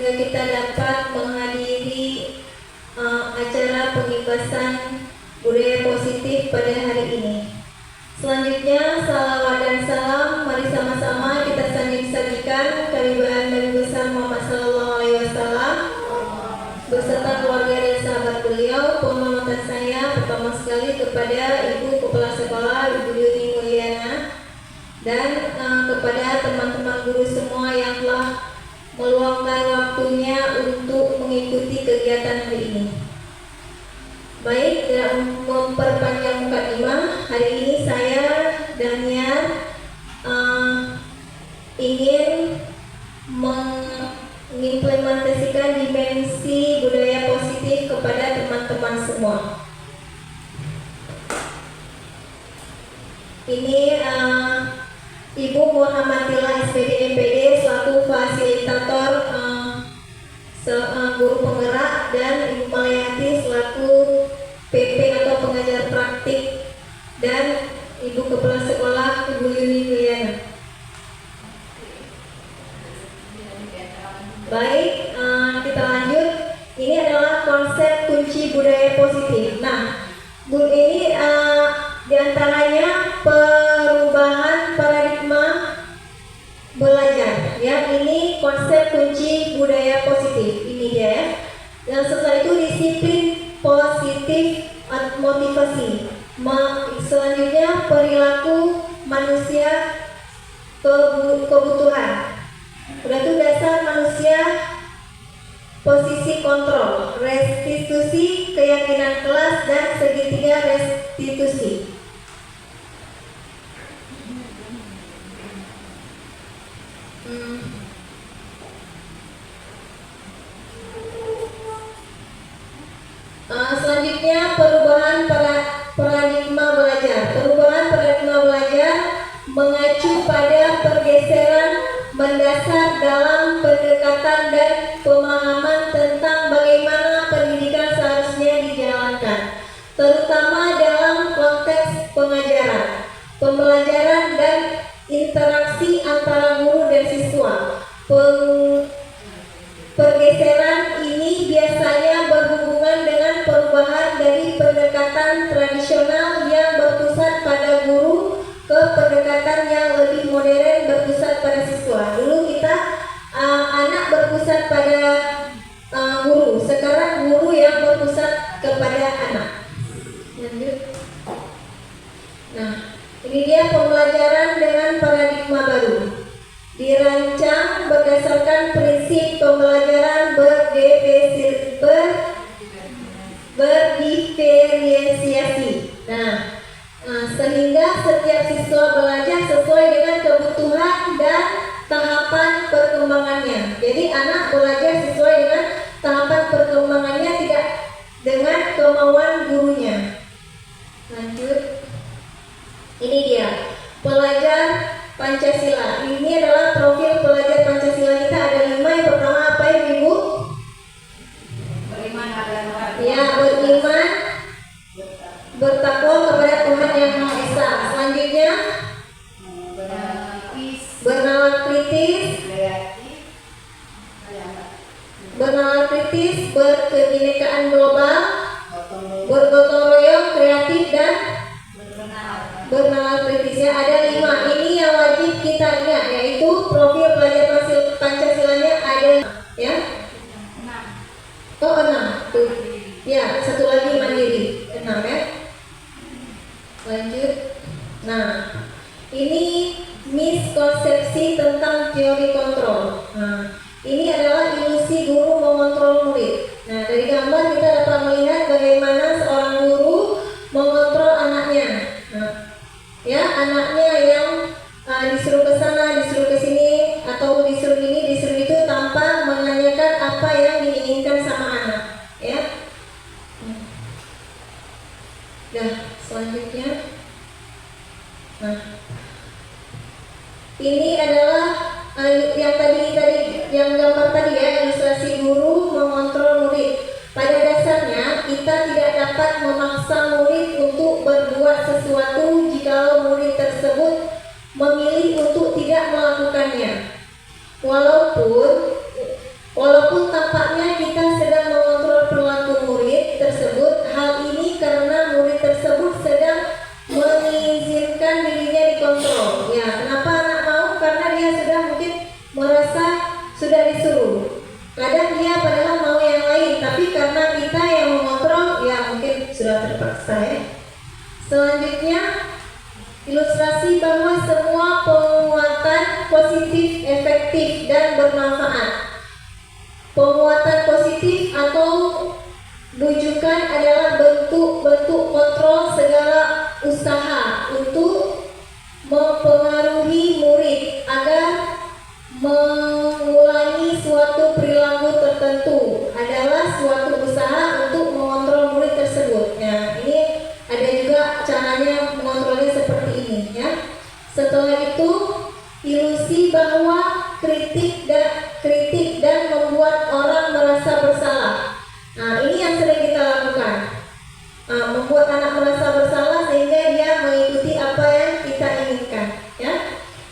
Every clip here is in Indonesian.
sehingga kita dapat menghadiri acara pengibasan budaya positif pada hari ini. Selanjutnya, salawat dan salam, mari sama-sama kita sajikan kehadiran Nabi besar Muhammad SAW beserta keluarga dan sahabat beliau. Penghormatan saya pertama sekali kepada Ibu Kepala Sekolah, Ibu Yuni Mulyana, dan kepada teman-teman guru semua yang telah meluangkan waktunya untuk mengikuti kegiatan hari ini. Baik, tidak memperpanjang mukadimah, hari ini saya Daniar ingin mengimplementasikan dimensi budaya positif kepada teman-teman semua. Ini Ibu Muhammadillah SPD MPD selaku fasilitator guru penggerak, dan Ibu Malayati selaku PP atau pengajar praktik, dan Ibu Kepala Sekolah Ibu Yuni Mulyana. Baik, kita lanjut. Ini adalah konsep kunci budaya positif. Nah, ini diantaranya perubahan paradigma belajar. Ya, ini konsep kunci budaya positif. Ini dia ya. Dan setelah itu disiplin positif motivasi. Selanjutnya perilaku manusia kebutuhan. Udah itu dasar manusia, posisi kontrol, restitusi keyakinan kelas, dan segitiga restitusi. Selanjutnya perubahan paradigma belajar. Perubahan paradigma belajar mengacu pada pergeseran mendasar dalam pendekatan dan pemahaman tentang bagaimana pendidikan seharusnya dijalankan, terutama dalam konteks pengajaran, pembelajaran, dan interaksi antara guru dan siswa. Pergeseran ini biasanya berhubungan dengan perubahan dari pendekatan tradisional yang berpusat pada guru ke pendekatan yang lebih modern berpusat pada siswa. Dulu kita anak berpusat pada guru, sekarang guru yang berpusat kepada anak. Lanjut. Nah, ini dia pembelajaran dengan paradigma baru. Dirancang berdasarkan prinsip pembelajaran berdiferensiasi. Nah, sehingga setiap siswa belajar sesuai dengan kebutuhan dan tahapan perkembangannya. Jadi anak belajar sesuai dengan tahapan perkembangannya, tidak dengan kemauan gurunya. Lanjut. Ini dia pelajar Pancasila. Ini adalah profil pelajar Pancasila kita. Ada 5. Yang pertama apa ya Ibu? Beriman pada Ya, beriman, bertakwa kepada Tuhan Yang Maha Esa. Selanjutnya bernalar kritis, berkebinekaan global, bergotong royong, kreatif, dan bernalar kritisnya. Ada 5. Ini yang wajib kita ingat, yaitu profil pelajar Pancasilanya ada ya. 6 tuh. Ya, satu lagi mandiri. 6 ya. Lanjut. Nah, ini miskonsepsi tentang teori kontrol. Nah, ini adalah ilusi guru mengontrol murid. Nah, dari gambar kita dapat melihat bagaimana seorang guru mengontrol anaknya. Nah, ya, anaknya yang disuruh ke sana, disuruh ke sini, atau disuruh ini, disuruh itu, tanpa menanyakan apa yang diinginkan sama anak. Ya. Nah, selanjutnya. Nah, ini adalah yang gambar tadi ya, ilustrasi guru mengontrol murid. Pada dasarnya kita tidak dapat memaksa murid untuk berbuat sesuatu jika murid tersebut memilih untuk tidak melakukannya. Walaupun Walaupun tampaknya kita sedang mengontrol perilaku murid tersebut, hal ini karena murid tersebut sedang mengizinkan dirinya dikontrol. Ya, kenapa anak mau? Karena dia sudah mungkin merasa sudah disuruh. Kadang dia padahal mau yang lain, tapi karena kita yang mengontrol, ya mungkin sudah terpaksa ya. Selanjutnya, ilustrasi bahwa semua penguatan positif, efektif, dan bermanfaat. Penguatan positif atau bujukan adalah bentuk-bentuk kontrol segala usaha untuk mempengaruhi murid agar mengulangi suatu perilaku tertentu, adalah suatu usaha untuk mengontrol murid tersebut. Ya, ini ada juga caranya mengontrolnya seperti ini ya. Setelah itu, ilusi bahwa kritik dan membuat orang merasa bersalah. Nah, ini yang sering kita lakukan. Membuat anak merasa bersalah sehingga dia mengikuti apa yang kita inginkan ya.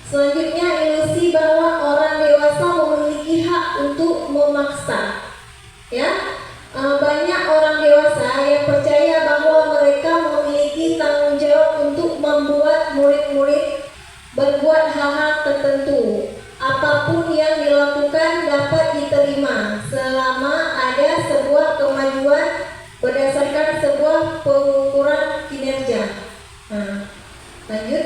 Selanjutnya, ilusi bahwa orang dewasa memiliki hak untuk memaksa ya. Banyak orang dewasa yang percaya bahwa mereka memiliki tanggung jawab untuk membuat murid-murid berbuat hal-hal tertentu. Apapun yang dilakukan dapat diterima selama ada sebuah kemajuan berdasarkan sebuah pengukuran kinerja. Nah, lanjut.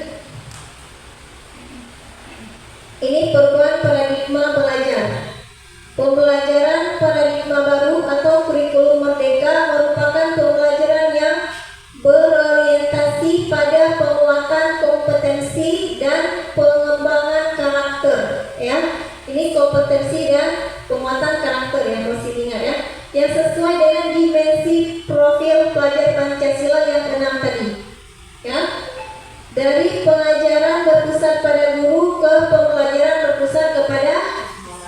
Ini perubahan paradigma belajar. Pembelajaran paradigma baru atau kurikulum merdeka merupakan pembelajaran yang berorientasi pada penguatan kompetensi dan pengembangan karakter ya. Ini kompetensi dan penguatan karakter yang mesti diingat ya, yang sesuai dengan dimensi profil pelajar Pancasila yang 6 tadi ya. Dari pengajaran berpusat pada guru ke pembelajaran berpusat kepada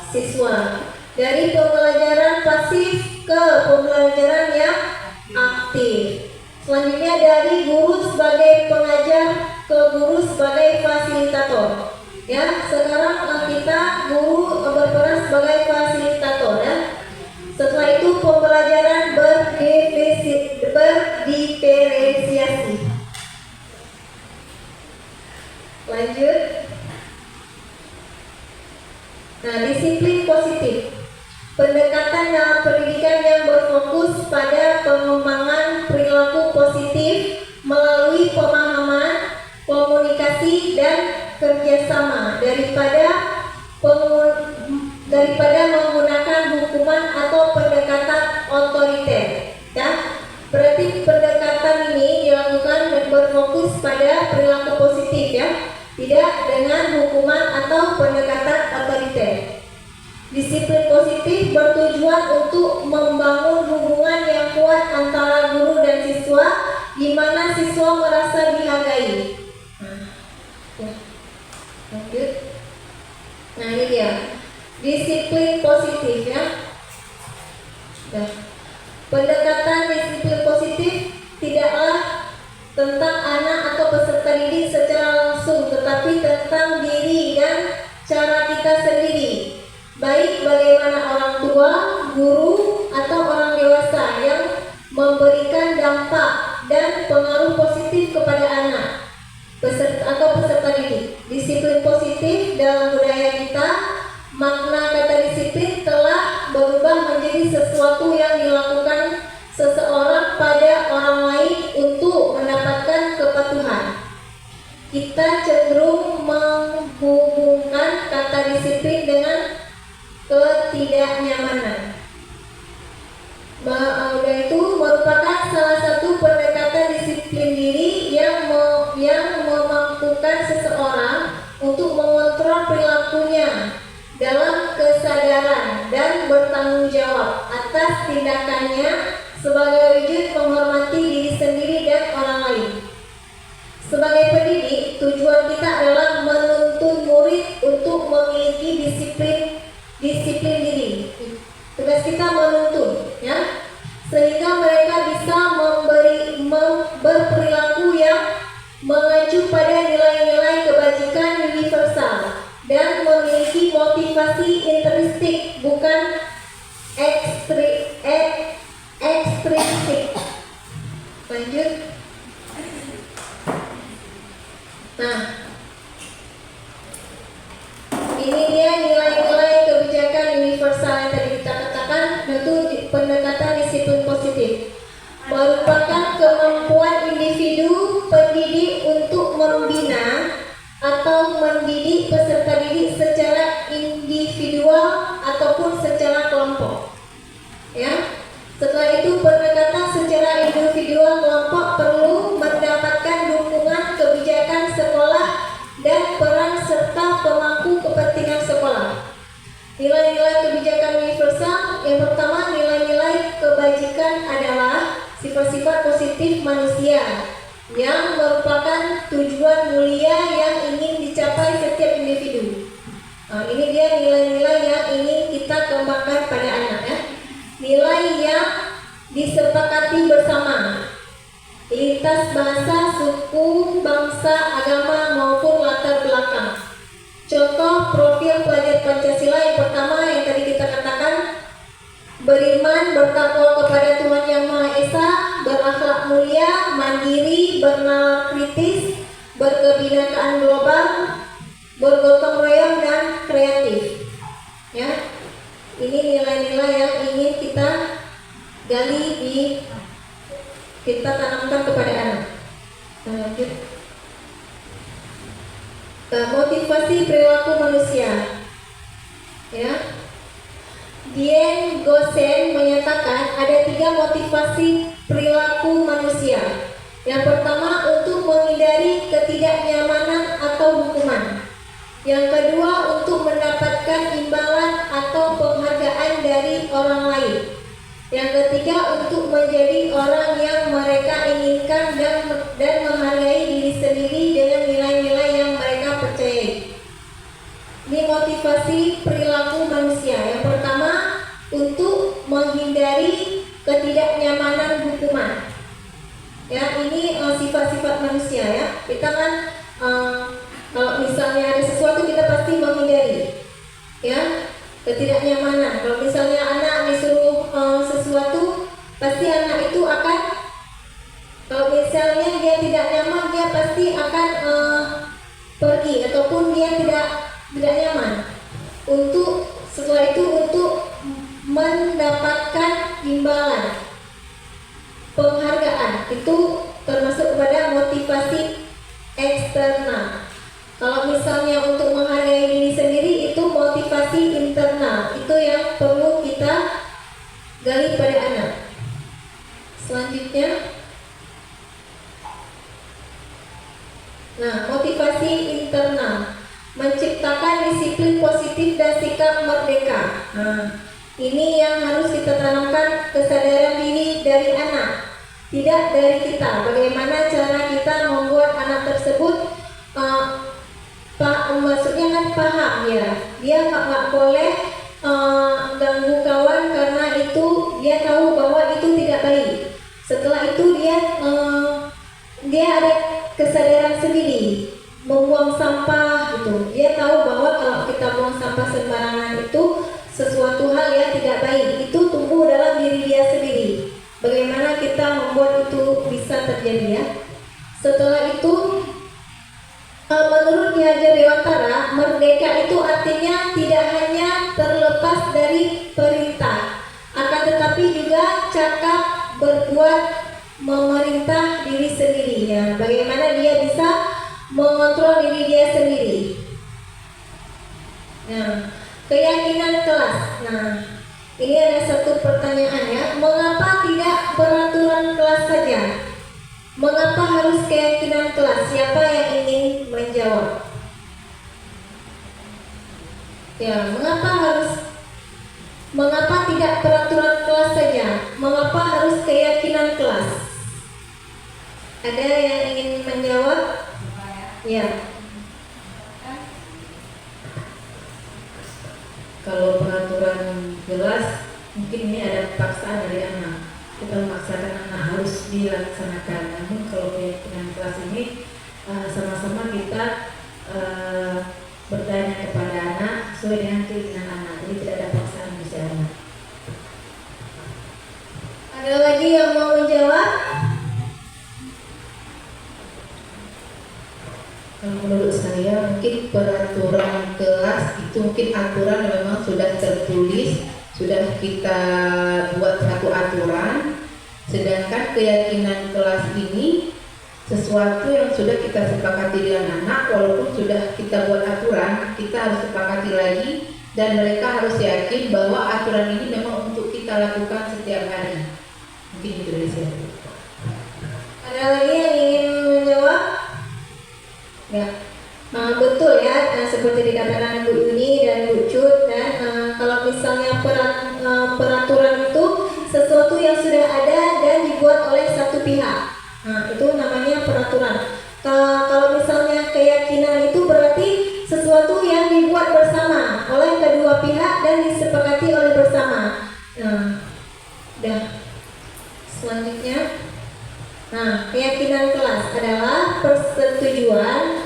siswa, dari pembelajaran pasif ke pembelajaran yang aktif. Selanjutnya, dari guru sebagai pengajar ke guru sebagai fasilitator. Ya, sekarang kita guru berperan sebagai fasilitator ya. Setelah itu pembelajaran berdiferensiasi. Lanjut. Nah, disiplin positif. Pendekatan dalam pendidikan yang berfokus pada pengembangan perilaku positif melalui pemahaman, komunikasi, dan kerjasama daripada menggunakan hukuman atau pendekatan otoriter. Ya, berarti pendekatan ini dilakukan dan berfokus pada perilaku positif ya, tidak dengan hukuman atau pendekatan otoriter. Disiplin positif bertujuan untuk membangun hubungan yang kuat antara guru dan siswa, di mana siswa merasa dihargai. Lanjut. Nah, ini dia disiplin positif ya. Pendekatan disiplin positif tidaklah tentang anak atau peserta didik secara langsung, tetapi tentang diri dan cara kita sendiri, baik bagaimana orang tua, guru, atau orang dewasa yang memberikan dampak dan pengaruh positif kepada anak peserta didik. Disiplin positif dalam budaya kita, makna kata disiplin telah berubah menjadi sesuatu yang dilakukan seseorang pada orang lain untuk mendapatkan kepatuhan. Kita cenderung menghubungkan kata disiplin dengan ketidaknyamanan. Bahwa itu merupakan salah satu pendekatan disiplin diri yang memampukan seseorang untuk mengontrol perilakunya dalam kesadaran dan bertanggung jawab atas tindakannya sebagai wujud menghormati diri sendiri dan orang lain. Sebagai pendidik, tujuan kita adalah menuntun murid untuk memiliki disiplin diri. Tugas kita menuntun, ya, sehingga mereka bisa berperilaku yang mengacu pada nilai-nilai kebajikan universal dan memiliki motivasi intrinsik, bukan itu pendekatan disiplin positif merupakan kemampuan individu pendidik untuk membina atau mendidik peserta didik secara individual ataupun secara kelompok. Ya. Setelah itu pendekatan secara individual kelompok perlu mendapatkan dukungan kebijakan sekolah dan peran serta pemangku kepentingan sekolah. Nilai-nilai kebijakan universal yang pertama, nilai-nilai kebajikan adalah sifat-sifat positif manusia yang merupakan tujuan mulia yang ingin dicapai setiap individu. Ini dia nilai-nilai yang ingin kita kembangkan pada anak ya. Nilai yang disepakati bersama, lintas bahasa, suku, bangsa, agama maupun latar belakang. Contoh profil pelajar Pancasila yang pertama yang tadi kita katakan, beriman, bertakwa kepada Tuhan Yang Maha Esa, berakhlak mulia, mandiri, bernalar kritis, berkebinekaan global, bergotong royong dan kreatif. Ya, ini nilai-nilai yang ingin kita gali kita tanamkan kepada anak. Lanjut. Motivasi perilaku manusia. Ya. Dien Gosen menyatakan ada 3 motivasi perilaku manusia. Yang pertama, untuk menghindari ketidaknyamanan atau hukuman. Yang kedua, untuk mendapatkan imbalan atau penghargaan dari orang lain. Yang ketiga, untuk menjadi orang yang mereka inginkan dan menghargai diri sendiri dengan nilai-nilai yang mereka percayai. Ini motivasi perilaku manusia. Yang pertama, untuk menghindari ketidaknyamanan hukuman. Ya, ini sifat-sifat manusia ya. Kita kan kalau misalnya ada sesuatu kita pasti menghindari. Ya, ketidaknyamanan. Kalau misalnya anak disuruh sesuatu, pasti anak itu akan, kalau misalnya dia tidak nyaman, dia pasti akan pergi ataupun dia tidak nyaman. Setelah itu untuk mendapatkan imbalan, penghargaan, itu termasuk kepada motivasi eksternal. Kalau misalnya untuk menghargai diri sendiri, itu motivasi internal. Itu yang perlu kita gali pada anak. Selanjutnya, motivasi internal, menciptakan disiplin positif dan sikap merdeka. Ini yang harus kita tanamkan, kesadaran diri dari anak, tidak dari kita. Bagaimana cara kita membuat anak tersebut maksudnya kan paham ya, dia nggak boleh ganggu kawan karena itu dia tahu bahwa itu tidak baik. Setelah itu dia ada kesadaran sendiri, membuang sampah gitu. Dia tahu bahwa kalau kita buang sampah sembarangan itu sesuatu hal yang tidak baik. Itu tumbuh dalam diri dia sendiri. Bagaimana kita membuat itu bisa terjadi ya? Setelah itu, menurut Ki Hajar Dewantara, merdeka itu artinya tidak hanya terlepas dari perintah, akan tetapi juga cakap, berbuat, memerintah diri sendiri ya. Bagaimana dia bisa mengontrol diri dia sendiri. Keyakinan kelas. Ini ada satu pertanyaan ya. Mengapa tidak peraturan kelas saja? Mengapa harus keyakinan kelas? Siapa yang ingin menjawab? Ya, mengapa tidak peraturan kelas saja? Mengapa harus keyakinan kelas? Ada yang ingin menjawab? Ya. Kalau peraturan jelas, mungkin ini ada paksaan dari anak. Kita memaksakan anak harus dilaksanakan. Namun kalau keyakinan kelas ini sama-sama kita bertanya kepada anak sesuai dengan keinginan anak. Jadi tidak ada paksaan di sana. Ada lagi yang mau menjawab? Kalau menurut saya mungkin peraturan kelas itu mungkin aturan yang memang sudah tertulis, sudah kita buat satu aturan, sedangkan keyakinan kelas ini sesuatu yang sudah kita sepakati dengan anak, walaupun sudah kita buat aturan, kita harus sepakati lagi dan mereka harus yakin bahwa aturan ini memang untuk kita lakukan setiap hari. Mungkin itu dari saya. Ada lagi yang ingin menjawab? Ya, betul ya, seperti dikatakan Bu Yuni dan Bu Cut, dan kalau misalnya peraturan itu sesuatu yang sudah ada dan dibuat oleh satu pihak, itu namanya peraturan. Kalau misalnya keyakinan itu berarti sesuatu yang dibuat bersama oleh kedua pihak dan disepakati oleh bersama. Selanjutnya, keyakinan kelas adalah persetujuan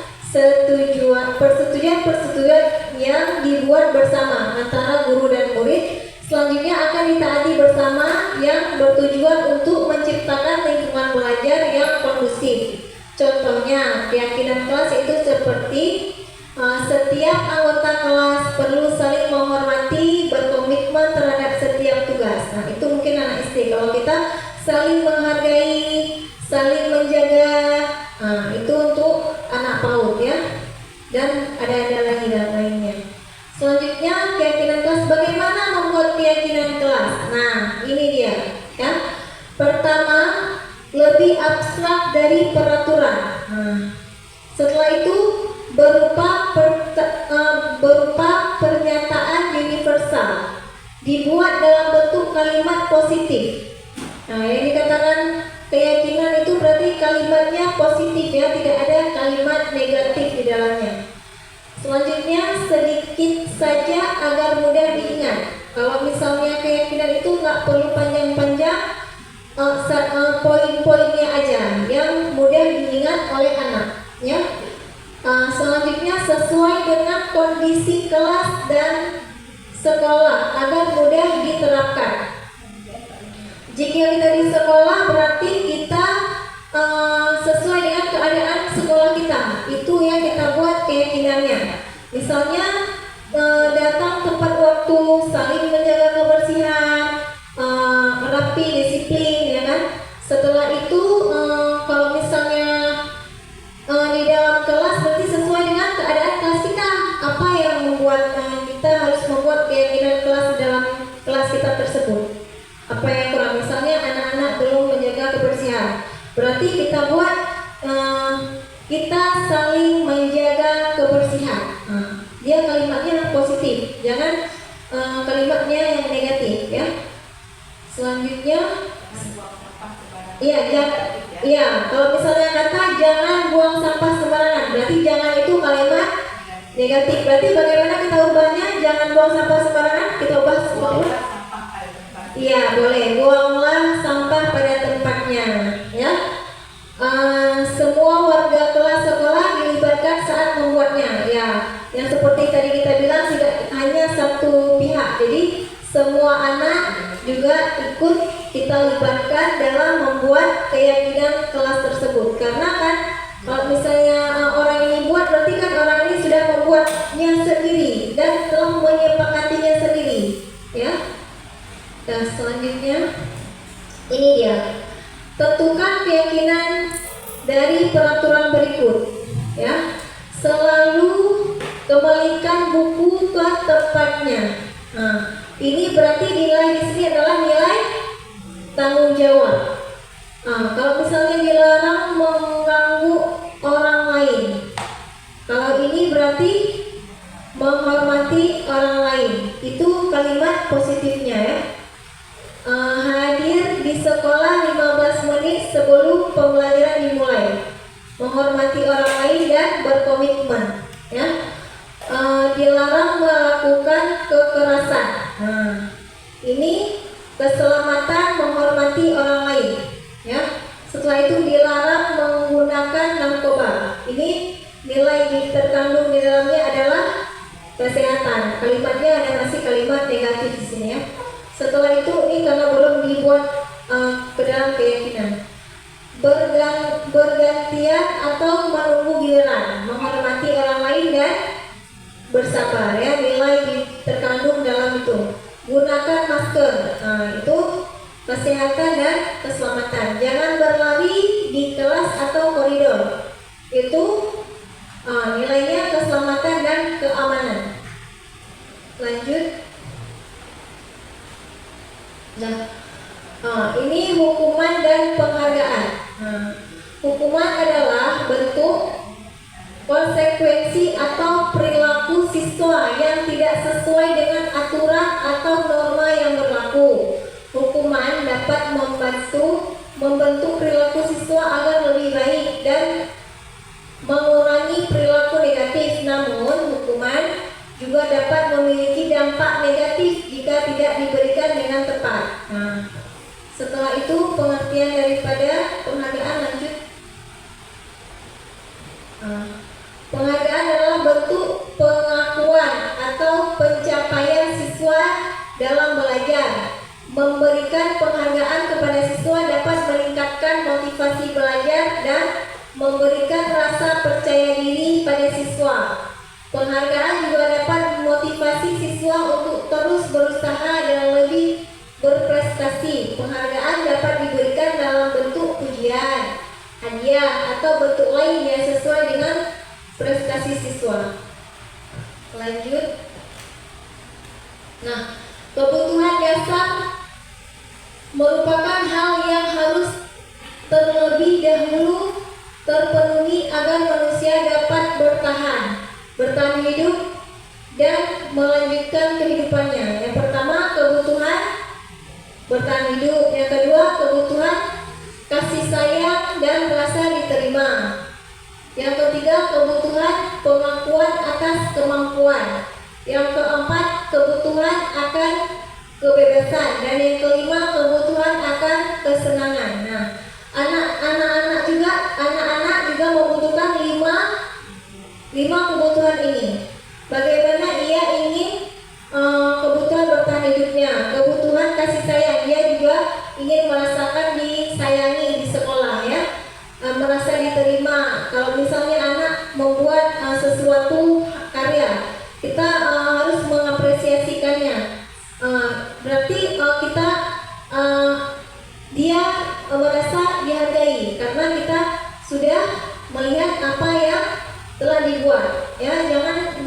yang dibuat bersama antara guru dan murid. Selanjutnya akan ditaati bersama yang bertujuan untuk menciptakan lingkungan belajar yang kondusif. Contohnya, keyakinan kelas itu seperti setiap anggota kelas perlu saling menghormati, berkomitmen terhadap setiap tugas. Itu mungkin anak SD. Kalau kita saling menghargai, saling menjaga, itu untuk anak PAUD ya. Dan ada lagi dan lainnya. Selanjutnya, keyakinan kelas. Bagaimana membuat keyakinan kelas? Nah, ini dia ya. Pertama, lebih abstrak dari peraturan. Setelah itu berupa pernyataan universal, dibuat dalam bentuk kalimat positif. Yang dikatakan keyakinan itu berarti kalimatnya positif ya, tidak ada kalimat negatif di dalamnya. Selanjutnya, sedikit saja agar mudah diingat. Kalau misalnya keyakinan itu nggak perlu panjang-panjang, poin-poinnya aja yang mudah diingat oleh anak ya. Selanjutnya, sesuai dengan kondisi kelas dan sekolah agar mudah diterapkan. Jika kita di sekolah berarti kita sesuai dengan keadaan sekolah kita, itu yang kita buat keyakinannya. Misalnya datang tepat waktu, saling menjaga kebersihan, rapi, disiplin ya kan. Setelah itu kalau misalnya di dalam kelas berarti sesuai dengan keadaan kelas kita. Apa yang membuat kita harus membuat keyakinan kelas dalam kelas kita tersebut? Apa yang kurang? Misalnya anak-anak belum menjaga kebersihan, berarti kita buat kita saling menjaga kebersihan. Dia kalimatnya yang positif, jangan kalimatnya yang negatif ya. Selanjutnya, kalau misalnya kata jangan buang sampah sembarangan, berarti jangan itu kalimat negatif. Berarti bagaimana kita ubahnya? Jangan buang sampah sembarangan, kita ubah seperti iya, boleh. Buanglah sampah pada tempatnya ya. Semua warga kelas sekolah dilibatkan saat membuatnya ya. Yang seperti tadi kita bilang, tidak hanya satu pihak, jadi semua anak juga ikut kita libatkan dalam membuat keyakinan kelas tersebut. Karena kan kalau misalnya orang ini buat, berarti kan orang ini sudah membuatnya sendiri dan telah menyepakatinya sendiri ya. Dan selanjutnya, ini dia, tentukan keyakinan dari peraturan berikut ya. Selalu kembalikan buku ke tempatnya. Ini berarti nilai di sini adalah nilai tanggung jawab. Kalau misalnya dilarang mengganggu orang lain, kalau ini berarti menghormati orang lain. Itu kalimat positifnya ya. Hadir di sekolah 15 menit sebelum pembelajaran dimulai, menghormati orang lain dan berkomitmen ya. Dilarang melakukan kekerasan. Ini keselamatan, menghormati orang lain ya. Setelah itu dilarang menggunakan narkoba. Ini nilai terkandung di dalamnya adalah kesehatan. Kalimatnya ada masih kalimat negatif di sini ya. Setelah itu, ini karena belum dibuat ke dalam keyakinan, bergantian atau menunggu giliran, menghormati orang lain dan bersabar ya. Nilai terkandung dalam itu. gunakan masker. Itu kesehatan dan keselamatan. Jangan berlari di kelas atau koridor. Itu nilainya keselamatan dan keamanan. Lanjut. Ini hukuman dan penghargaan. Hukuman adalah bentuk konsekuensi atau perilaku siswa yang tidak sesuai dengan aturan atau norma yang berlaku. Hukuman dapat membentuk perilaku siswa agar lebih baik dan mengurangi perilaku negatif. Namun, hukuman juga dapat memiliki dampak negatif jika tidak diberikan dengan tepat. Setelah itu pengertian daripada penghargaan. Lanjut. Penghargaan adalah bentuk pengakuan atau pencapaian siswa dalam belajar. Memberikan penghargaan kepada siswa dapat meningkatkan motivasi belajar dan memberikan rasa percaya diri pada siswa. Penghargaan juga dapat memotivasi siswa untuk terus berusaha dan lebih berprestasi. Penghargaan dapat diberikan dalam bentuk pujian, hadiah, atau bentuk lain yang sesuai dengan prestasi siswa. Lanjut. Kebutuhan dasar merupakan hal yang harus terlebih dahulu terpenuhi agar manusia dapat bertahan hidup dan melanjutkan kehidupannya. Yang pertama, kebutuhan bertahan hidup. Yang kedua, kebutuhan kasih sayang dan rasa diterima. Yang ketiga, kebutuhan pengakuan atas kemampuan. Yang keempat, kebutuhan akan kebebasan. Dan yang kelima, kebutuhan akan kesenangan. Anak-anak juga membutuhkan lima kebutuhan ini. Bagaimana ia ingin kebutuhan bertahan hidupnya? Kebutuhan kasih sayang, dia juga ingin merasakan disayangi di sekolah, ya. Merasa diterima. Kalau misalnya anak membuat sesuatu karya, kita harus mengapresiasikannya. Berarti dia merasa dihargai karena kita sudah melihat apa yang telah dibuat, ya. Jangan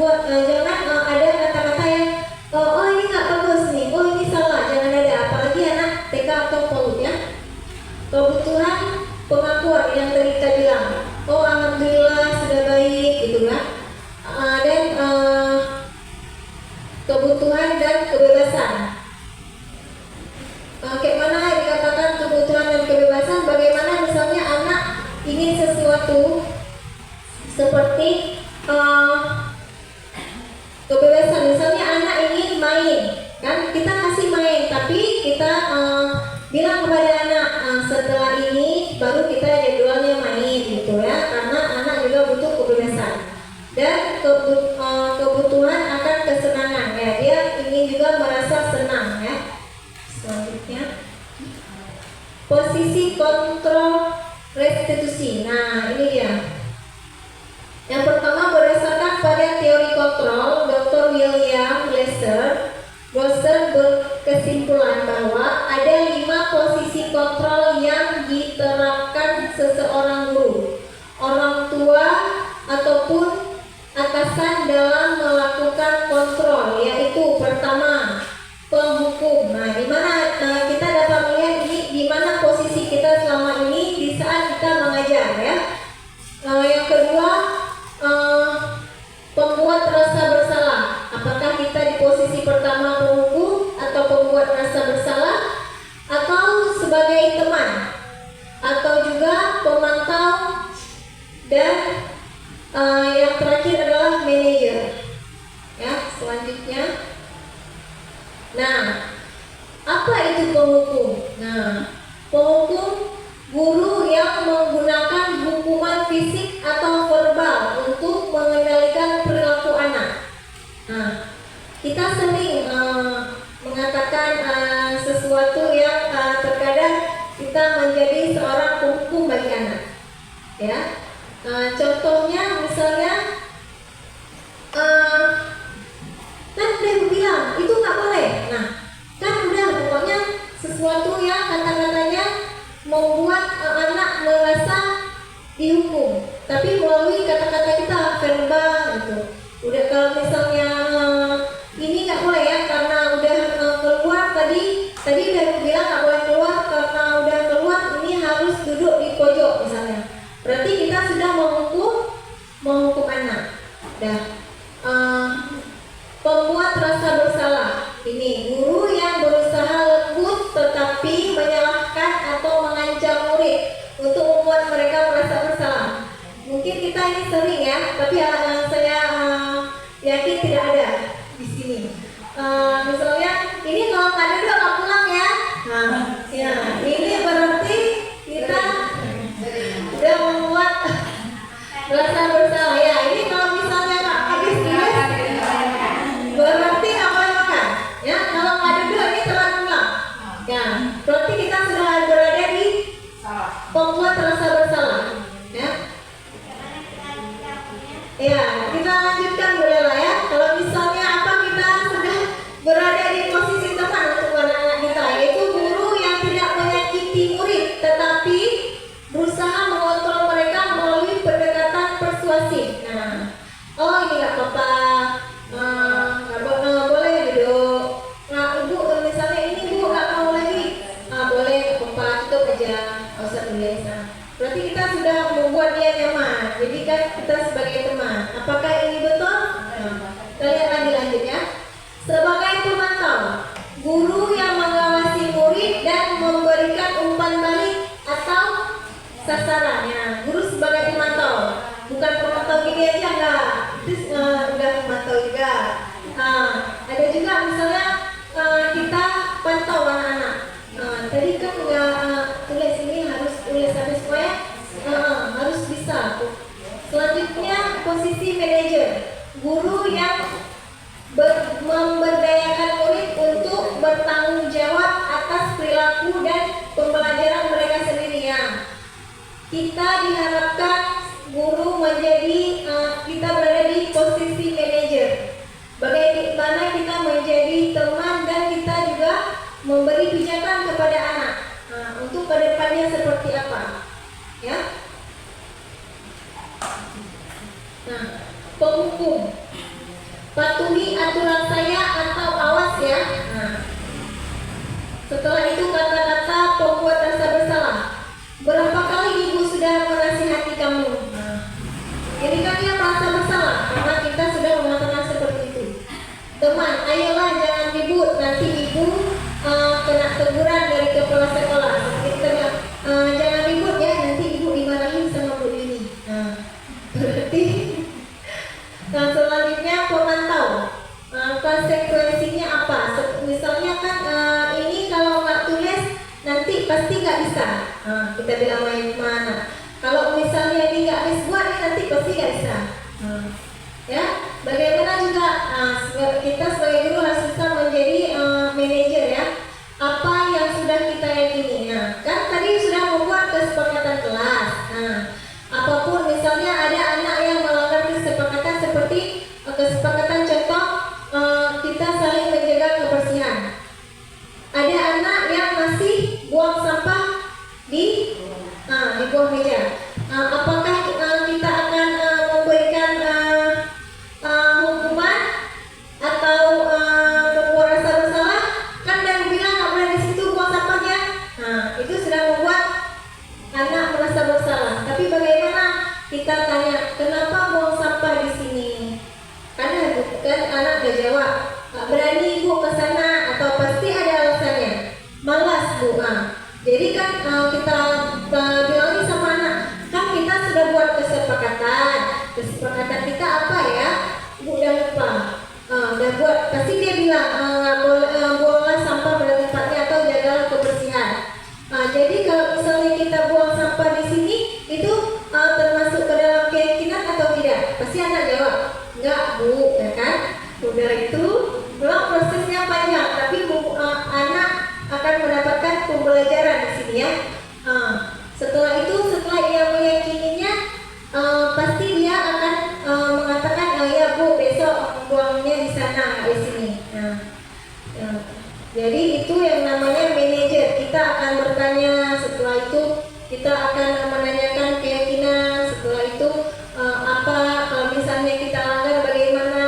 ada kata-kata yang oh ini nggak bagus nih, oh ini salah, jangan ada. Apalagi anak TK atau PAUD, ya. Kebutuhan pengakuan yang tadi kita bilang, oh alhamdulillah sudah baik, gitu kan. Dan kebutuhan dan kebebasan. Kayak mana dikatakan kebutuhan dan kebebasan? Bagaimana misalnya anak ingin sesuatu seperti kebebasan. Misalnya anak ingin main, kan kita kasih main, tapi kita bilang kepada anak setelah ini baru kita jadwalnya main, gitu, ya. Karena anak juga butuh kebebasan. Dan kebutuhan akan kesenangan, ya. Dia ingin juga merasa senang, ya. Selanjutnya, posisi kontrol restitusi. Nah, ini dia. Yang pertama, berdasarkan pada teori kontrol, Dr. William Glasser berkesimpulan bahwa ada 5 posisi kontrol yang diterapkan seseorang guru, orang tua, ataupun atasan dalam melakukan kontrol, yaitu pertama, penghukum. Nah, di mana kita dapat melihat ini di mana posisi kita selama ini di saat kita mengajar, ya. Yang kedua, pembuat rasa bersalah. Apakah kita di posisi pertama penghukum atau pembuat rasa bersalah, atau sebagai teman, atau juga pemantau, dan yang terakhir adalah manajer, ya. Selanjutnya, nah, apa itu penghukum? Nah, penghukum guru yang menggunakan hukuman fisik atau verbal untuk mengendalikan perilaku anak. Nah, kita sering mengatakan sesuatu yang terkadang kita menjadi seorang penghukum bagi anak, ya. Contohnya misalnya kan udah bilang itu nggak boleh. Nah, sesuatu yang kata-katanya membuat anak merasa dihukum, tapi melalui kata-kata kita verbal gitu. Udah kalau misalnya ini nggak boleh ya karena udah keluar tadi udah bilang nggak boleh keluar karena udah keluar ini harus duduk di pojok misalnya. Berarti kita sudah menghukum anak. Dah. Pembuat rasa bersalah. Ini guru yang berusaha lembut tetapi menyalahkan atau mengancam murid untuk membuat mereka merasa bersalah. Mungkin kita ini sering ya, tapi saya yakin tidak ada di sini. Misalnya ini kalau nggak ada nggak pulang ya. Nah, ya ini berarti kita udah membuat rasa bersalah ya. Ini kalau misalnya nggak habis tulis berarti nggak boleh makan. Ya kalau nggak ada dua ini telat pulang. Ya berarti kita sudah berada di pembuat rasa bersalah. Ya. Ya kita lanjutkan boleh lah ya. Kalau misalnya apa kita sudah berada di posisi teman untuk anak-anak kita, yaitu guru yang tidak menyakiti murid tetapi berusaha mengontrol mereka melalui pendekatan persuasif. Nah, oh ini nggak apa-apa, boleh duduk. Nah, ibu misalnya ini bu nggak mau lagi, boleh nggak apa-apa, tutup aja, nggak usah tulis. Berarti kita sudah membuat dia nyaman. Jadi kan kita sebagai teman. Apakah ini betul? Kita lihat lagi lanjut ya. Sebagai pemantau, guru yang mengawasi murid dan memberikan umpan balik atau sasarannya. Guru sebagai pemantau, bukan pemantau gini aja enggak. Itu udah pemantau juga. Ada juga misalnya kita pantau anak-anak. Tadi kan tulis ini harus tulis habis supaya harus bisa. Selanjutnya posisi manajer, guru yang memberdayakan murid untuk bertanggung jawab atas perilaku dan pembelajaran mereka sendiri ya. Kita diharapkan guru menjadi kita berada di posisi manajer. Bagaimana kita menjadi teman dan kita juga memberi pijakan kepada anak untuk kedepannya seperti apa, ya. Nah, penghukum, patuhi aturan saya atau awas ya. Nah, setelah itu kata-kata pembuat rasa bersalah. Berapa kali ibu sudah menasihati kamu? Ini kan dia merasa bersalah karena kita sudah mengatakan seperti itu. Teman, ayolah jangan ribut, nanti ibu kena teguran dari kepala sekolah. Kita bilang, jangan ribut ya, nanti ibu dimarahin sama Bu Yuni. Berarti selanjutnya pemantau. Konsekuensinya apa? Misalnya kan ini kalau nggak tulis nanti pasti nggak bisa. Kita bilang main mana? Kalau misalnya ini nggak habis buat nanti pasti nggak bisa. Ya, bagaimana juga kita sebagai guru harus bisa menjadi manajer ya. Apa yang sudah kita yakini. Nah, kan tadi sudah membuat kesepakatan kelas. Apapun misalnya ada anak yang melanggar kesepakatan seperti kesepakatan contoh kita saling menjaga kebersihan. Ada anak yang masih buang sampah di bawah meja. Apakah kita akan memberikan hukuman atau membuat rasa bersalah? Kan dan bilang nggak boleh di situ buang sampahnya. Itu sudah membuat anak merasa bersalah. Tapi bagaimana kita tanya kenapa buang sampah di sini? Karena kan anak gak jawab. Gak berani ibu ke sana atau pasti ada alasannya. Malas bu. Jadi kan kita bilangin sama anak, kan kita sudah buat kesepakatan. Kesepakatan kita apa ya? Bu udah lupa. Udah buat. Pasti dia bilang buanglah sampah pada tempatnya atau jagalah kebersihan. Jadi kalau misalnya kita buang sampah di sini itu termasuk ke dalam keyakinan atau tidak? Pasti anak jawab, enggak bu, ya kan? Udah itu, memang prosesnya panjang, tapi anak akan mendapatkan pembelajaran di sini ya. Setelah itu, setelah ia meyakininya, pasti dia akan mengatakan, ya bu, besok buangnya di sana, di sini. Jadi itu yang namanya manajer. Kita akan bertanya, setelah itu kita akan menanyakan keyakinan. Setelah itu apa kalau misalnya kita langgar bagaimana?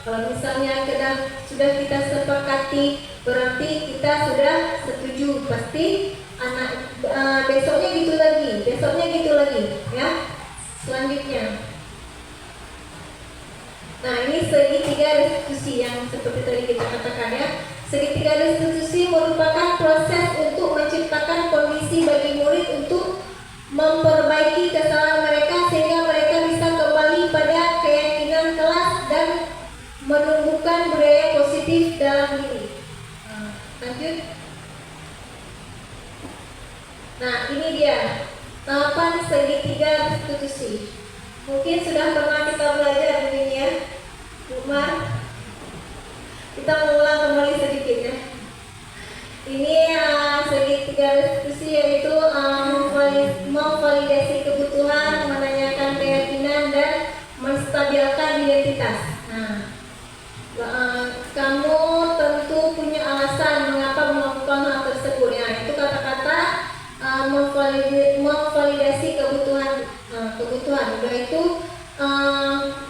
Kalau misalnya sudah kita sepakati, berarti kita sudah setuju. Pasti anak besoknya gitu lagi, ya. Selanjutnya. Nah, ini segitiga restitusi yang seperti tadi kita katakan, ya. Segitiga restitusi merupakan proses untuk menciptakan kondisi bagi murid untuk memperbaiki kesalahan mereka sehingga mereka bisa kembali pada keyakinan kelas dan menumbuhkan budaya positif dalam diri. Lanjut. Nah, ini dia tahapan segitiga restitusi. Mungkin sudah pernah kita belajar mungkin, ya, Umar. Kita mengulang kembali sedikit, ya. Ini segitiga restitusi yaitu memvalidasi kebutuhan, menanyakan keyakinan, dan menstabilkan identitas. Nah, kamu tentu punya alasan mengapa melakukan hal tersebut, ya. Itu kata-kata memvalidasi kebutuhan. Udah itu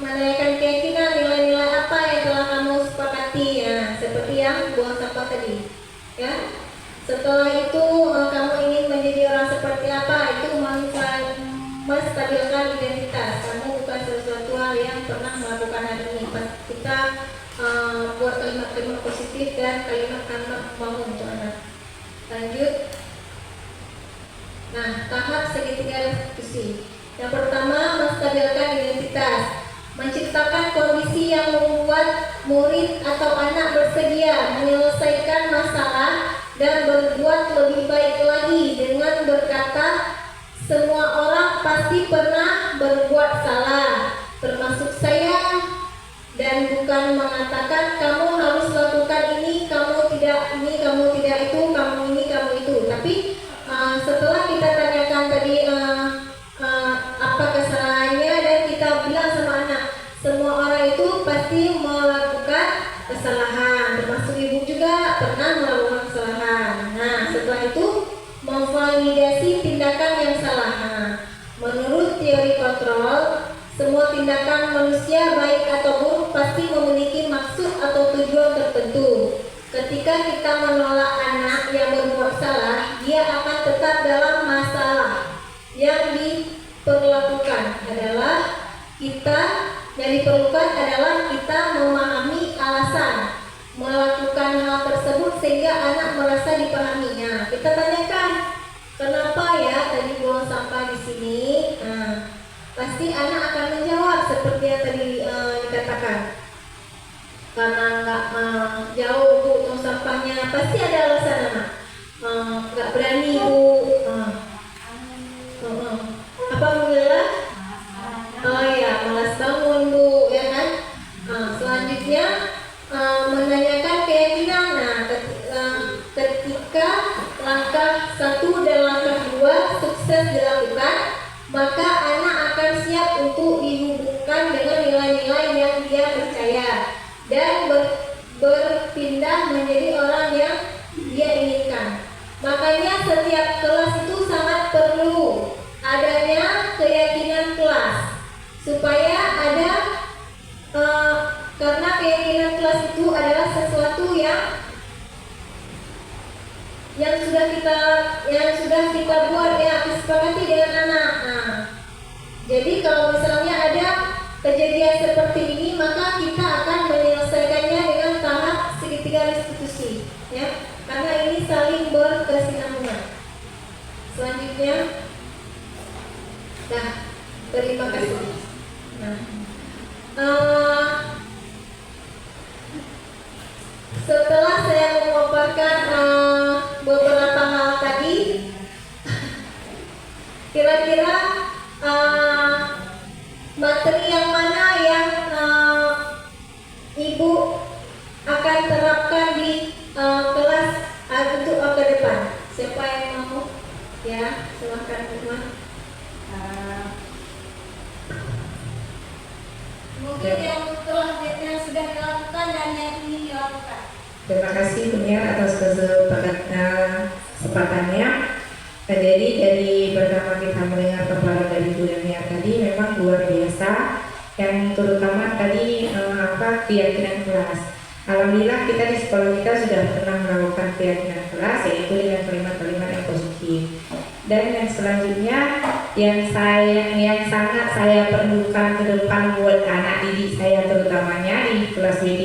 menanyakan keyakinan, nilai-nilai apa yang telah kamu sepakati, ya, seperti yang buang sampah tadi, ya. Setelah itu kamu ingin menjadi orang seperti apa, itu menstabilkan identitas. Kamu bukan sesuatu hal yang pernah melakukan hal ini. Kita buat kalimat-kalimat positif dan kalimat-kalimat bangun untuk anak. Lanjut. Nah, tahap segitiga restitusi. Yang pertama, menstabilkan identitas, menciptakan kondisi yang membuat murid atau anak bersedia menyelesaikan masalah dan berbuat lebih baik lagi dengan berkata, semua orang pasti pernah berbuat salah, termasuk saya, dan bukan mengatakan kamu harus lakukan ini, kamu tidak ini, kamu tidak itu, kamu ini, kamu itu. Tapi setelah kita tanyakan tadi apa kesalahannya, dan kita bilang sama anak, semua orang itu pasti melakukan kesalahan, termasuk ibu juga pernah melakukan kesalahan. Nah, setelah itu memvalidasi tindakan yang salah. Nah, menurut teori kontrol, semua tindakan manusia baik atau buruk pasti memiliki maksud atau tujuan tertentu. Ketika kita menolak anak yang berbuat salah, dia akan tetap dalam masalah. Yang diperlukan adalah kita memahami alasan melakukan hal tersebut sehingga anak merasa dipahaminya. Kita tanyakan, kenapa ya tadi buang sampah di sini? Nah, pasti anak akan menjawab seperti yang tadi dikatakan. Karena nggak jauh bu tong sampahnya, pasti ada alasan anak. Nggak berani bu. Apa mengelah? Oh ya, malas bangun bu, ya kan? Selanjutnya menanyakan keyakinan. Nah, ketika langkah 1 dan langkah 2 sukses dilakukan, maka anak akan siap untuk dihubungkan dengan nilai-nilai yang dia percaya dan berpindah menjadi orang yang dia inginkan. Makanya setiap kelas itu sangat perlu adanya keyakinan kelas, supaya ada karena keyakinan kelas itu adalah sesuatu yang sudah kita buat, yang disepakati dengan anak. Nah, jadi kalau misalnya ada kejadian seperti ini, maka kita akan menyelesaikannya dengan tahap segitiga restitusi, ya, karena ini saling berkesinambungan. Selanjutnya. Nah, terima kasih. Setelah saya memaparkan beberapa hal tadi, kira-kira materi yang mana yang ibu akan terapkan di kelas untuk ke depan? Siapa yang mau? Ya, silahkan teman. Terima kasih Buniar atas kesempatannya. Jadi dari pertama kita mendengar paparan dari Bu Daniar tadi memang luar biasa, yang terutama tadi keyakinan kelas. Alhamdulillah kita di sekolah kita sudah pernah melakukan keyakinan kelas, yaitu dengan kalimat-kalimat yang positif. Dan yang selanjutnya yang sangat saya perlukan ke depan buat anak didik saya terutamanya di kelas B3,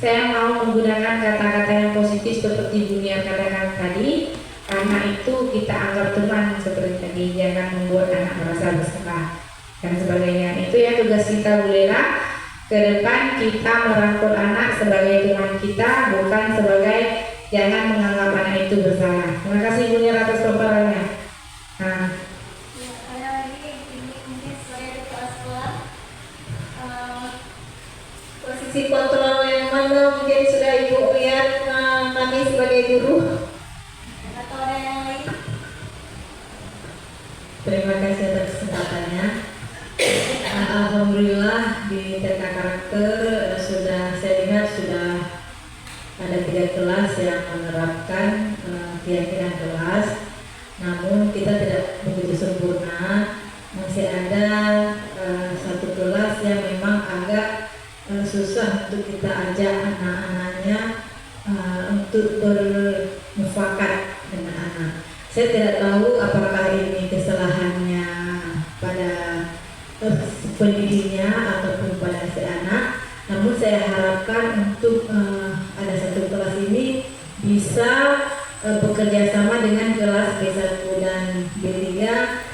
saya mau menggunakan kata-kata yang positif seperti Buniar katakan tadi. Karena itu kita anggap teman seperti tadi, jangan membuat anak merasa bersalah dan sebagainya. Itu ya tugas kita Bu Lela. Ke depan kita merangkul anak sebagai teman kita, bukan sebagai jangan menganggap anak itu bersalah. Terima kasih Buniar atas paparannya. Nah, Ada lagi ini mungkin sebagai kepala sekolah, posisi kontrol yang mana mungkin sudah Ibu lihat kami sebagai guru, atau ada yang lain? terima kasih atas kesempatannya. Alhamdulillah di TK Karakter saya dengar sudah ada 3 kelas yang menerapkan keyakinan kelas. Namun kita tidak begitu sempurna, masih ada satu kelas yang memang agak susah untuk kita ajak anak-anaknya untuk bermufakat dengan anak. Saya tidak tahu apakah ini kesalahannya pada pendidiknya ataupun pada si anak. Namun saya harapkan untuk ada satu kelas ini bisa bekerja sama dengan kelas B1 dan B3,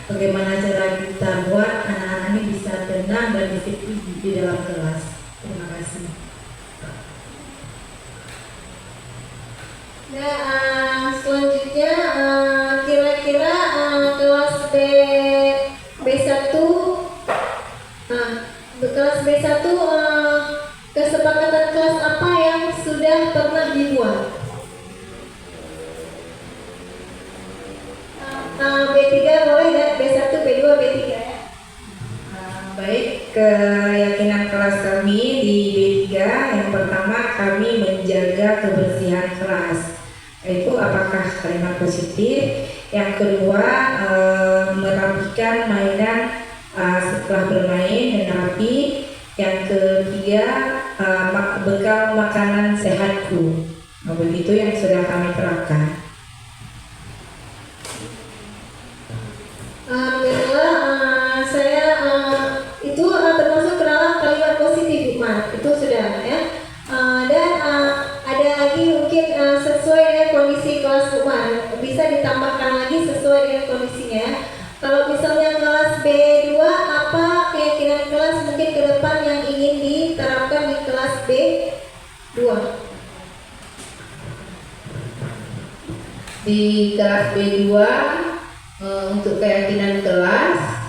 bagaimana cara kita buat anak-anak ini bisa tenang dan disiplin di dalam kelas. Terima kasih. Nah, selanjutnya kira-kira kelas B1, kelas B1 kesepakatan kelas apa yang sudah pernah dibuat? B3 boleh dan B1, B2, B3 ya. Baik, keyakinan kelas kami di B3 yang pertama kami menjaga kebersihan kelas. Itu apakah kalimat positif? Yang kedua merapikan mainan setelah bermain dengan rapi. Yang ketiga bekal makanan sehatku. Begitu yang sudah kami terapkan. Alhamdulillah, saya itu termasuk ke dalam kalimat positif, Bukman. Itu sudah ya. Dan ada lagi mungkin sesuai dengan kondisi kelas Bukman, bisa ditambahkan lagi sesuai dengan kondisinya. Kalau misalnya kelas B2, apa keyakinan kelas mungkin ke depan yang ingin diterapkan di kelas B2? Di kelas B2 untuk keyakinan kelas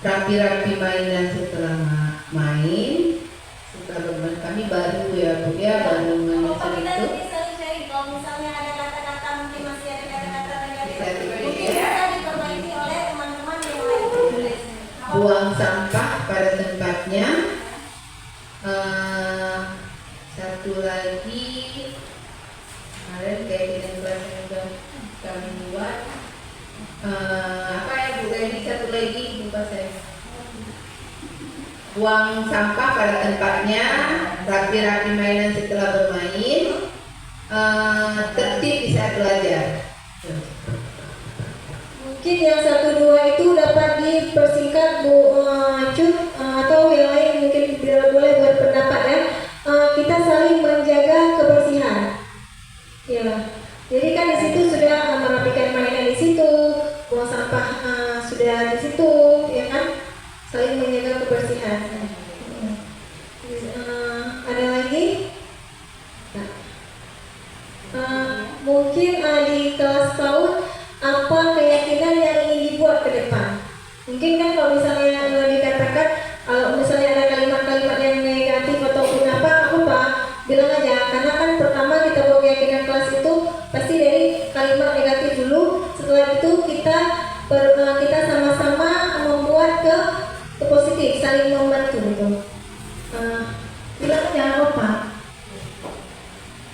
rapi-rapi mainan setelah main, setelah bermain. Kami baru ya Bu ya, baru menyentuh Kita itu. nanti saling sharing. Kalau misalnya ada kata-kata mungkin masih ada kata-kata negatif, Bisa mungkin ya. bisa diperbaiki oleh teman-teman yang lain. Buang sampah pada tempatnya. Satu lagi kemarin keyakinan kelas yang sudah kami buat. Apa ya Bu Leni, satu lagi lupa saya. Buang sampah pada tempatnya, rapi-rapi mainan setelah bermain, tertib di saat belajar. Mungkin yang 1-2 itu dapat dipersingkat Bu Cut, atau yang lain mungkin boleh berpendapat ya. Kita saling menjaga kebersihan. Ya. Jadi kan di situ sudah merapikan mainan di situ, buang sampah sudah di situ, ya kan? Saling menjaga kebersihan. Ada lagi? Mungkin di kelas PAUD apa keyakinan yang ingin dibuat ke depan? Mungkin kan kalau misalnya dikatakan kalau misalnya ada kalimat-kalimat yang negatif ataupun apa bilang aja, karena kan pertama kita buat keyakinan kelas itu pasti dari kalimat negatif dulu, setelah itu kita sama-sama membuat ke positif, saling membantu gitu. Bilang jangan lupa.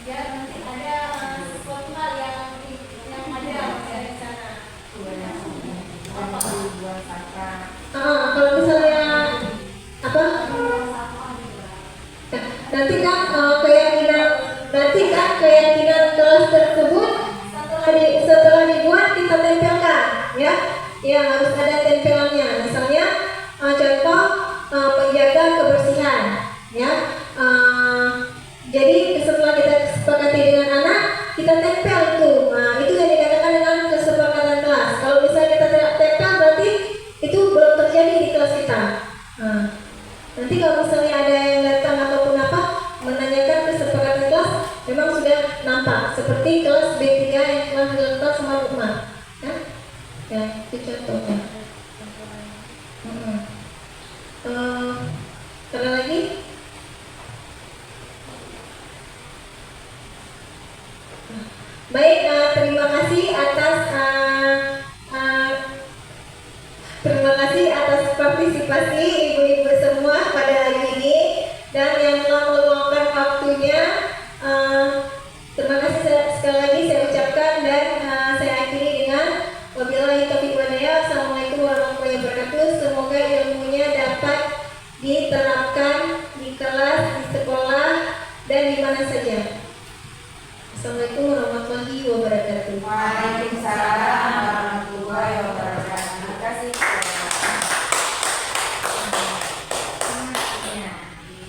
Ya nanti ada sesuatu hal yang ada dari sana. Kalau misalnya apa? Nanti kan keyakinan kelas tersebut setelah dibuat kita tempelkan, ya. Ya harus ada tempelannya. Misalnya contoh penjaga kebersihan, ya. Jadi setelah kita sepakati dengan anak, kita tempel itu. Nah, itu yang dikatakan dengan kesepakatan kelas. Kalau misalnya kita tidak tempel, berarti itu belum terjadi di kelas kita. Nah, nanti kalau misalnya ada yang datang ataupun apa menanyakan kesepakatan kelas, memang sudah nampak seperti kelas B3 yang telah dilakukan sama Lukman. Ya, itu contohnya. Ada lagi? Baik, terima kasih atas partisipasi ibu-ibu semua pada hari ini dan yang telah meluangkan waktunya. Terima kasih sekali lagi saya ucapkan dan saya akhiri dengan wabillahi taufiq wal hidayah. Assalamualaikum warahmatullahi wabarakatuh. Semoga ilmunya dapat diterapkan di kelas, di sekolah dan di mana saja. Assalamualaikum warahmatullahi wabarakatuh. Waalaikumsalam warahmatullahi wabarakatuh. Terima kasih.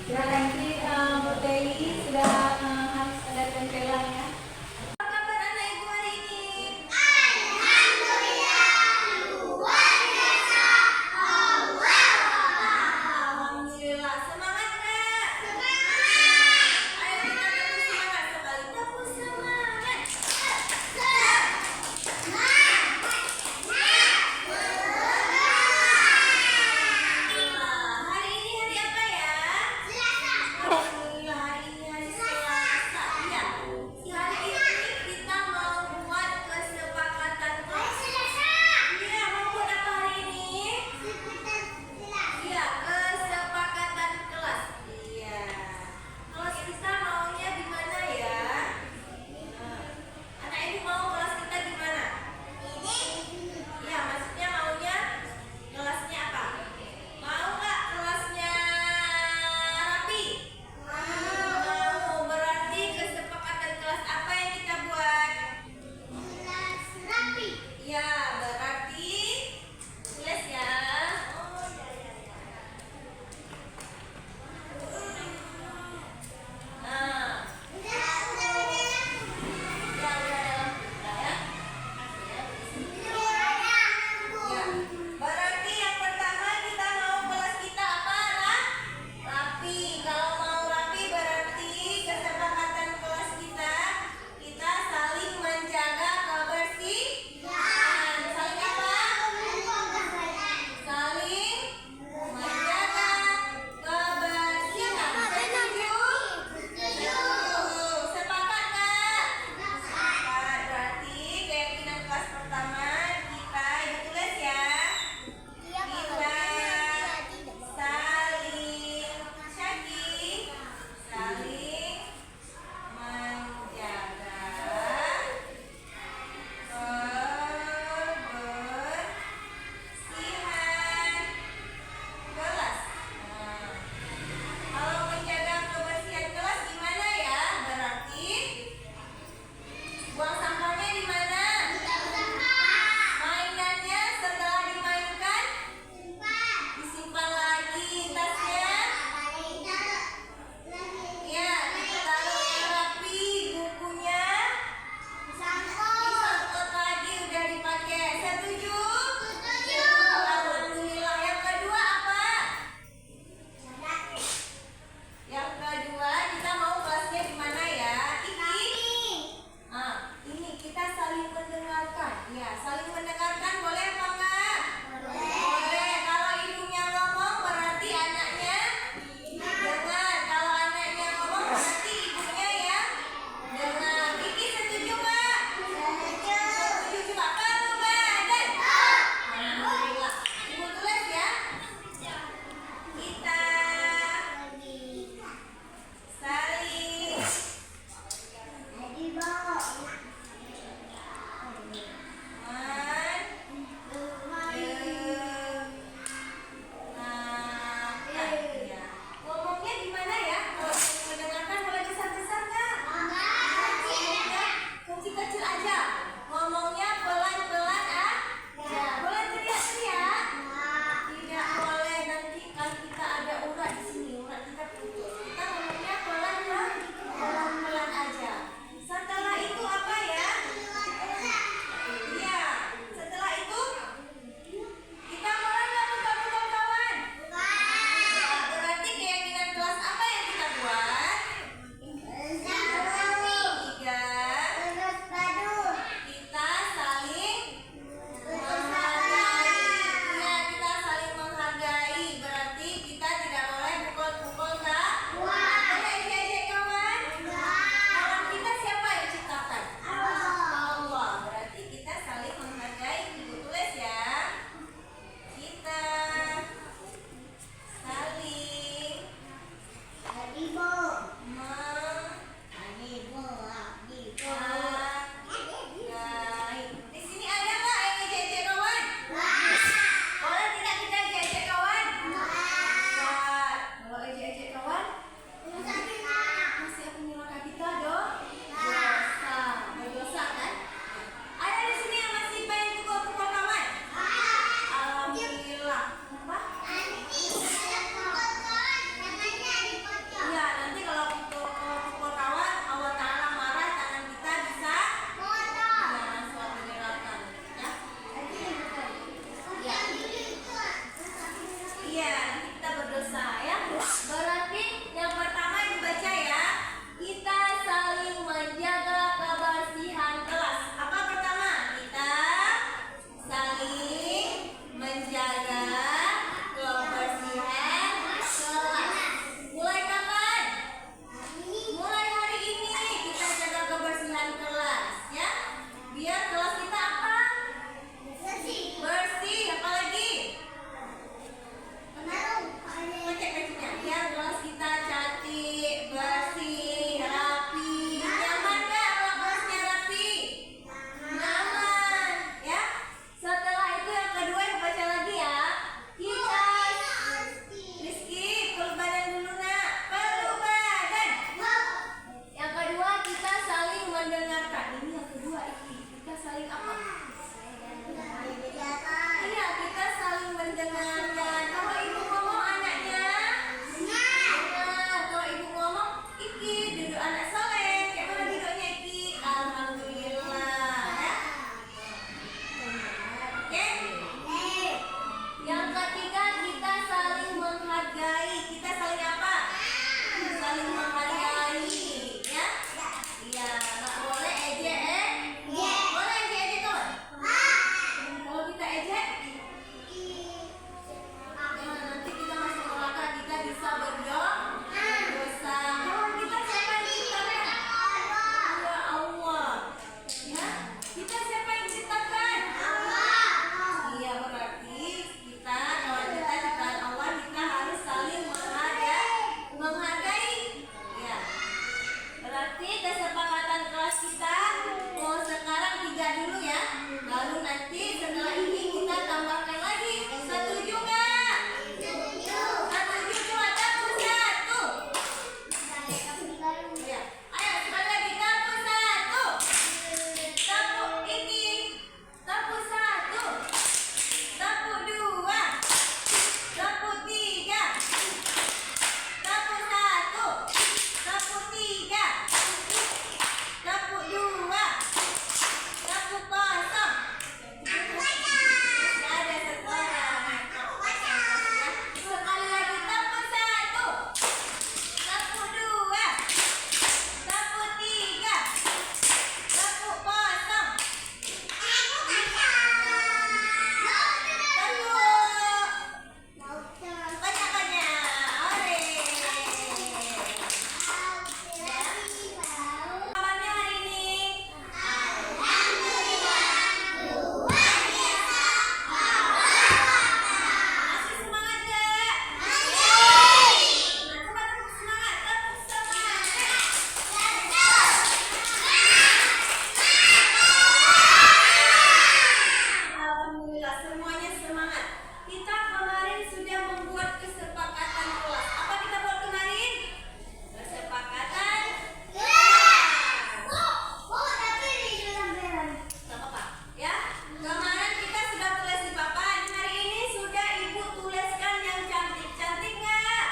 Silakan Bu Tei, sudah harus ada tempelannya. Apa kabar anak ibu hari ini? Alhamdulillah. Semangat nggak? Ayo kita tepuk semangat sekali. Tepuk semangat. Kita siapa yang ciptakan? Allah. Iya, berarti kita kalau kita ciptaan Allah kita harus saling menghargai. Ya. Berarti kesepakatan kelas kita mau sekarang 3 dulu ya. Lalu nanti setelah ini kita tambahkan lagi. Setuju nggak? Setuju. Setuju cuma satu. Ya. Ayo sekali lagi satu. Satu ini. Satu. Satu 2. Satu 3. Satu 3. Satu 2. Satu kosong. Ada sekolah. Sekali lagi satu. Satu 2. Satu 3. Satu kosong. Banyak-banyak. Ore. Kabarnya hari ini? Masih semangat gak? Coba tepuk semangat, Alhamdulillah semuanya semangat. Kita kemarin sudah membuat kesepakatan kelas. Apa kita buat kemarin? Kesepakatan Gak apa-apa ya. Kemarin kita sudah tulis di papan. Hari ini sudah ibu tuliskan yang cantik-cantik nggak?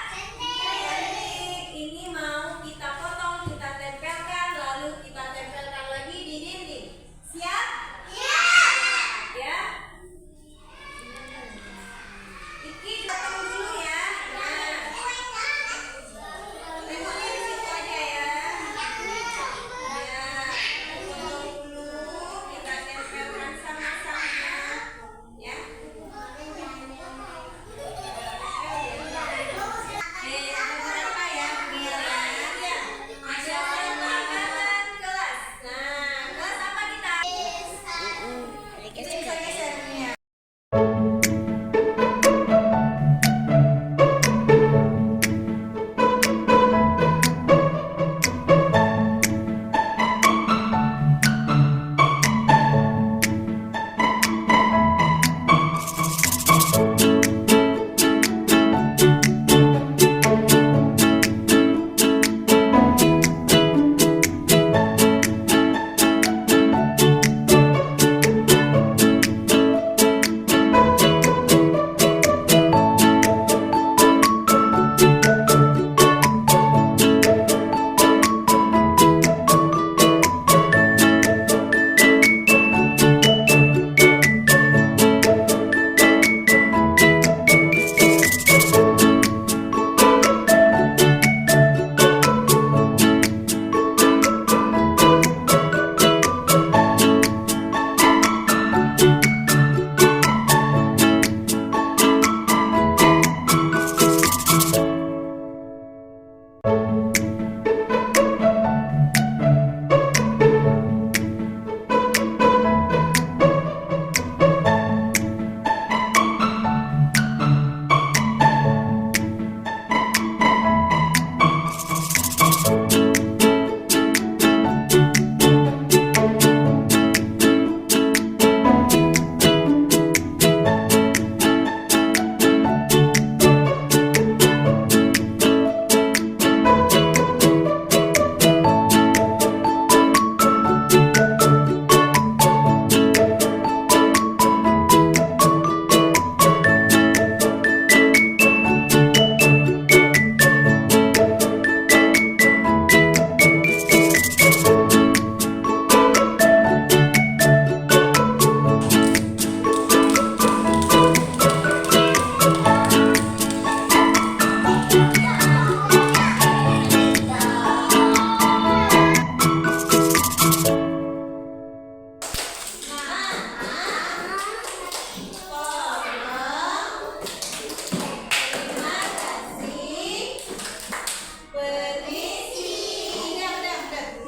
Cantik. Ini mau kita potong, kita tempelkan, lalu kita tempelkan lagi di dinding. Siap? Ya. Iki potong dulu ya. Nah, tengoknya di situ aja ya. Ya, potong dulu, kita tempelkan sama-sama. Ya. Ada berapa ya? Biar ya. Ada kesepakatan kelas. Nah, kelas apa kita? Geser-gesernya.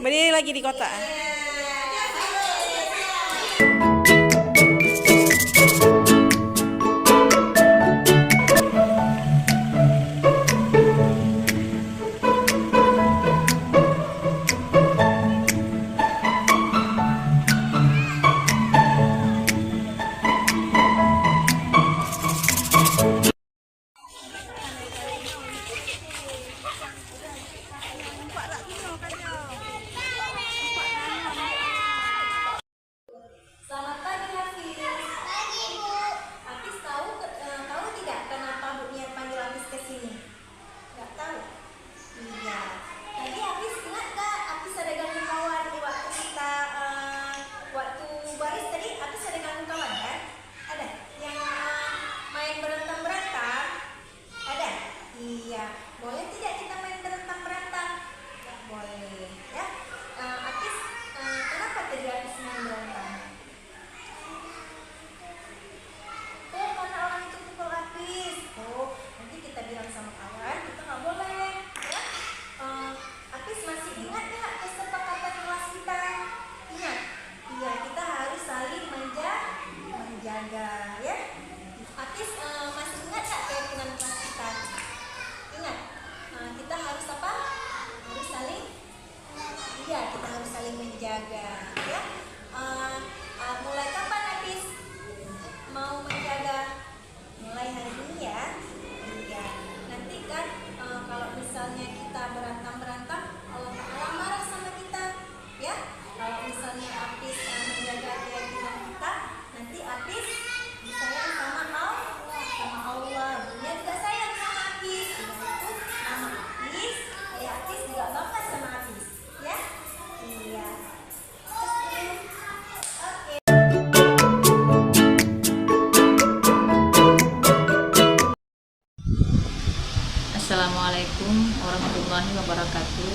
Berdiri lagi di kota. warahmatullahi wabarakatuh.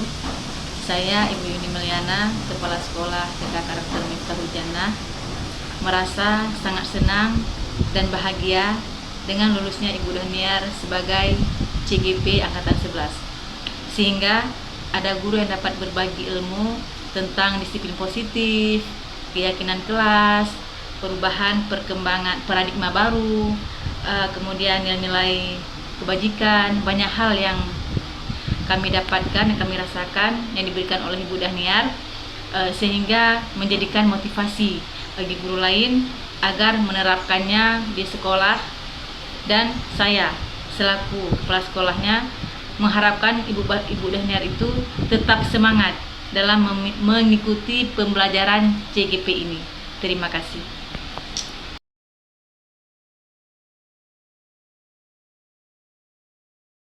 Saya Ibu Yuni Meliana, Kepala Sekolah TK Karakter Miftahul Jannah, merasa sangat senang dan bahagia dengan lulusnya Ibu Dahniar sebagai CGP Angkatan 11. Sehingga ada guru yang dapat berbagi ilmu tentang disiplin positif, keyakinan kelas, perubahan perkembangan paradigma baru, kemudian nilai-nilai kebajikan, banyak hal yang kami dapatkan, yang kami rasakan, yang diberikan oleh Ibu Dahniar, sehingga menjadikan motivasi bagi guru lain agar menerapkannya di sekolah. Dan saya selaku kepala sekolahnya mengharapkan Ibu Dahniar itu tetap semangat dalam mengikuti pembelajaran CGP ini. Terima kasih.